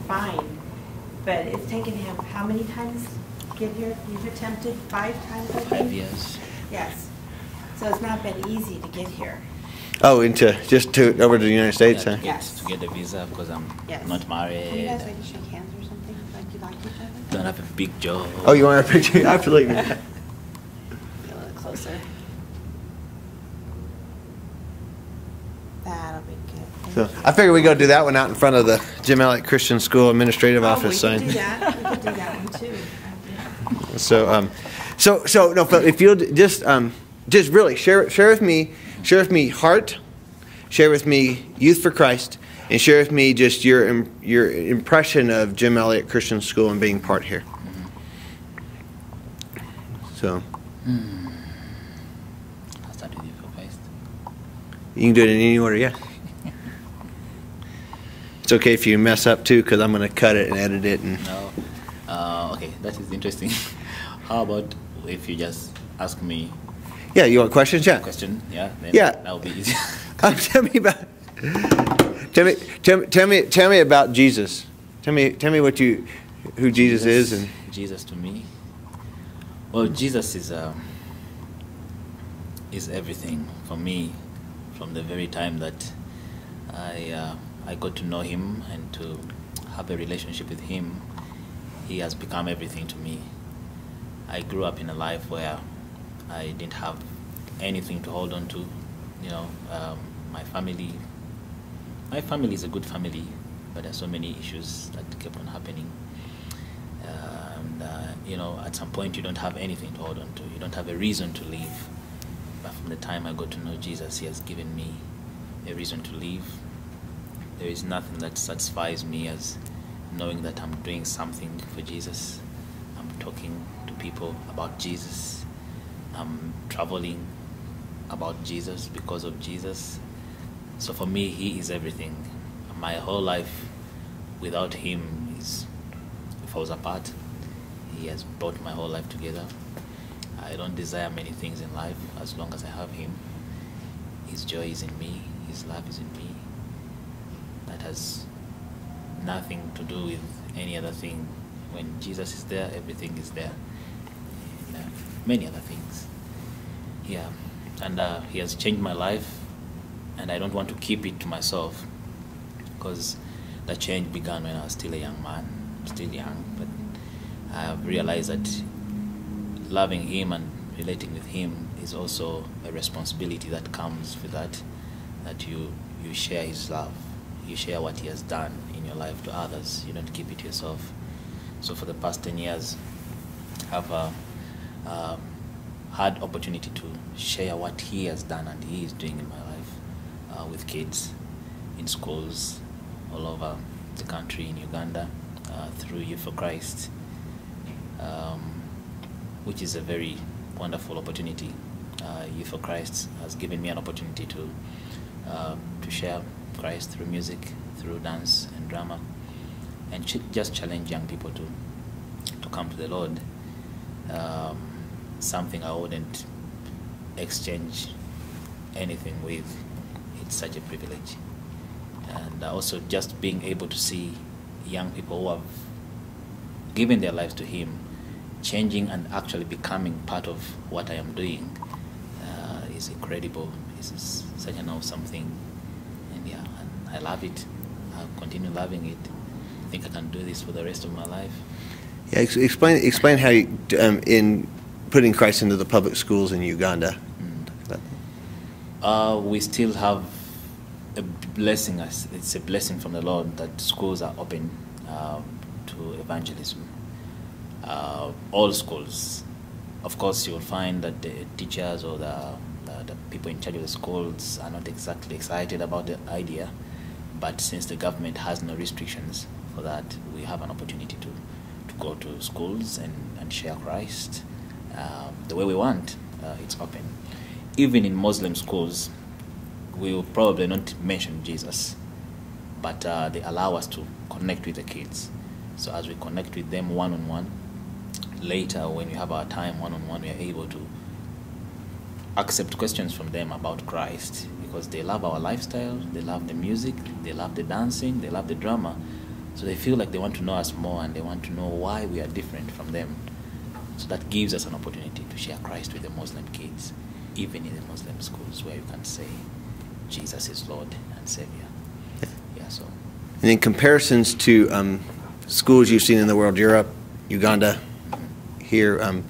fine. But it's taken him how many times to get here? You've attempted 5 times, I think? 5 years. Yes. So it's not been easy to get here. Oh, over to the United States, Yeah, huh? Yes. to get a visa because I'm Yes. not married. Can you guys like to shake hands or something? Like you like each other? Don't have a big job. Oh, you want a picture? Absolutely. Get a little closer. That'll be good. So I figure we go do that one out in front of the Jim Elliot Christian School Administrative Office we sign. could do that. We could do that one too. So no, Phil, if you'll just really share with me heart, share with me Youth for Christ, and share with me just your impression of Jim Elliot Christian School and being part here. So. I'll start with Youth for Christ. You can do it in any order, yeah. It's okay if you mess up too, because I'm going to cut it and edit it. And No. Okay, that is interesting. How about if you just ask me yeah, you want questions? Yeah. a question? Yeah. Then Yeah. That will be easy. Tell me about Jesus. Tell me who Jesus is and. Jesus to me. Well, Jesus is everything for me. From the very time that I got to know him and to have a relationship with him, he has become everything to me. I grew up in a life where I didn't have anything to hold on to. You know, my family is a good family, but there's so many issues that kept on happening. You know, at some point you don't have anything to hold on to. You don't have a reason to live. But from the time I got to know Jesus, he has given me a reason to live. There is nothing that satisfies me as knowing that I'm doing something for Jesus. I'm talking to people about Jesus. I'm traveling about Jesus because of Jesus. So for me, he is everything. My whole life without him falls apart. He has brought my whole life together. I don't desire many things in life as long as I have him. His joy is in me. His love is in me. That has nothing to do with any other thing. When Jesus is there, everything is there. Many other things. Yeah. And he has changed my life, and I don't want to keep it to myself, because the change began when I was still a young man, still young, but I have realized that loving him and relating with him is also a responsibility that comes with that you share his love, you share what he has done in your life to others, you don't keep it to yourself. So for the past 10 years, I've had opportunity to share what he has done and he is doing in my life with kids in schools all over the country, in Uganda, through Youth for Christ, which is a very wonderful opportunity. Youth for Christ has given me an opportunity to share Christ through music, through dance and drama, and just challenge young people to come to the Lord. Something I wouldn't exchange anything with. It's such a privilege. And also just being able to see young people who have given their lives to him changing and actually becoming part of what I am doing is incredible. This is such an awesome thing. And yeah, and I love it. I'll continue loving it. I think I can do this for the rest of my life. Yeah, explain how you, in putting Christ into the public schools in Uganda. We still have a blessing. It's a blessing from the Lord that schools are open to evangelism. All schools. Of course, you will find that the teachers or the people in charge of the schools are not exactly excited about the idea, but since the government has no restrictions for that, we have an opportunity to go to schools and share Christ the way we want. It's open. Even in Muslim schools, we will probably not mention Jesus, but they allow us to connect with the kids. So as we connect with them one-on-one, later when we have our time one-on-one, we are able to accept questions from them about Christ, because they love our lifestyle, they love the music, they love the dancing, they love the drama, So they feel like they want to know us more, and they want to know why we are different from them. So that gives us an opportunity to share Christ with the Muslim kids, even in the Muslim schools, where you can say Jesus is Lord and Savior. Yeah, so. And in comparisons to schools you've seen in the world, Europe, Uganda, here,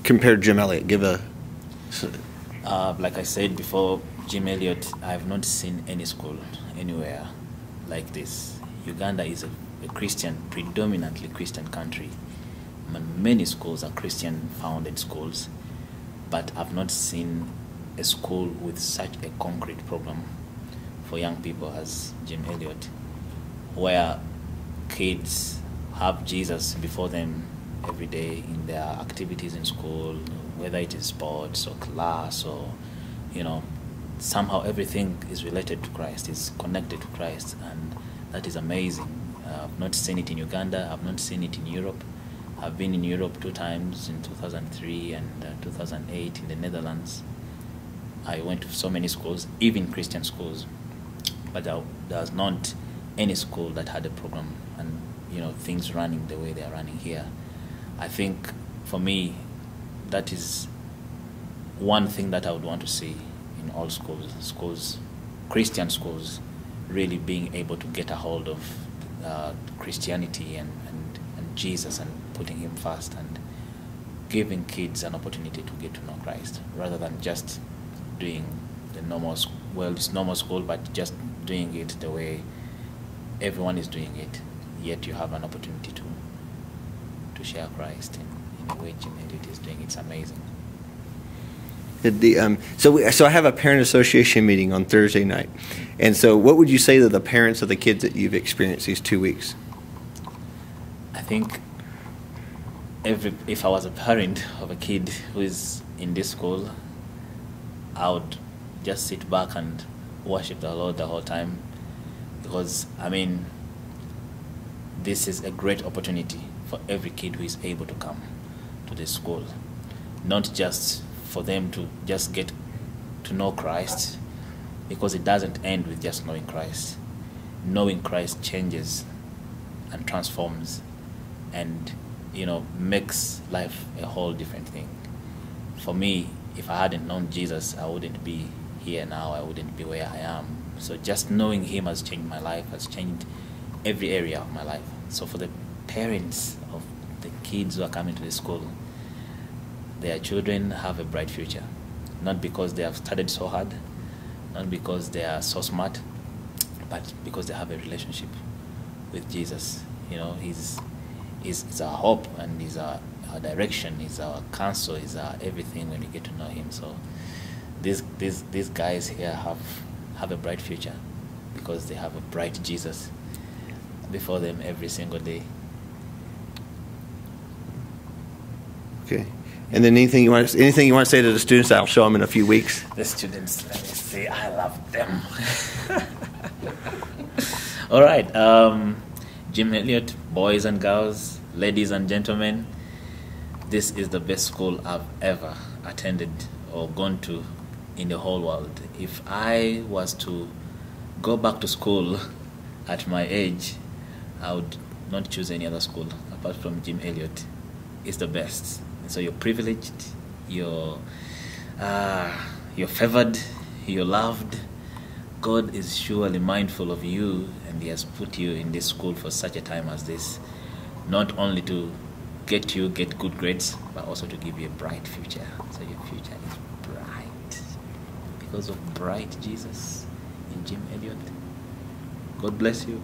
compare Jim Elliot. Give a... Like I said before, Jim Elliot, I have not seen any school anywhere like this. Uganda is a Christian, predominantly Christian country. Many schools are Christian-founded schools, but I've not seen a school with such a concrete program for young people as Jim Elliot, where kids have Jesus before them every day in their activities in school, whether it is sports or class or, somehow everything is related to Christ, is connected to Christ, and that is amazing. I've not seen it in Uganda, I've not seen it in Europe. I've been in Europe 2 times, in 2003 and 2008 in the Netherlands. I went to so many schools, even Christian schools, but there was not any school that had a program and things running the way they are running here. I think for me, that is one thing that I would want to see in all schools, Christian schools, really being able to get a hold of Christianity and Jesus and putting him first and giving kids an opportunity to get to know Christ, rather than just doing the normal school, but just doing it the way everyone is doing it, yet you have an opportunity to share Christ in the way Jim Elliot is doing. It's amazing. So I have a parent association meeting on Thursday night, and so what would you say to the parents of the kids that you've experienced these 2 weeks? I think if I was a parent of a kid who is in this school, I would just sit back and worship the Lord the whole time, because this is a great opportunity for every kid who is able to come to this school, not just for them to just get to know Christ, because it doesn't end with just knowing Christ. Knowing Christ changes and transforms and makes life a whole different thing. For me, if I hadn't known Jesus, I wouldn't be here now, I wouldn't be where I am. So just knowing him has changed my life, has changed every area of my life. So for the parents of the kids who are coming to the school, their children have a bright future, not because they have studied so hard, not because they are so smart, but because they have a relationship with Jesus. He's our hope, and he's our direction, he's our counsel, he's our everything when we get to know him. So these guys here have a bright future because they have a bright Jesus before them every single day. Okay. And then anything you want to say to the students? I'll show them in a few weeks. The students, let me see, I love them. All right, Jim Elliot, boys and girls, ladies and gentlemen, this is the best school I've ever attended or gone to in the whole world. If I was to go back to school at my age, I would not choose any other school apart from Jim Elliot. It's the best. And so you're privileged, you're favored, you're loved. God is surely mindful of you, and he has put you in this school for such a time as this, not only to get good grades, but also to give you a bright future. So your future is bright because of bright Jesus in Jim Elliot. God bless you.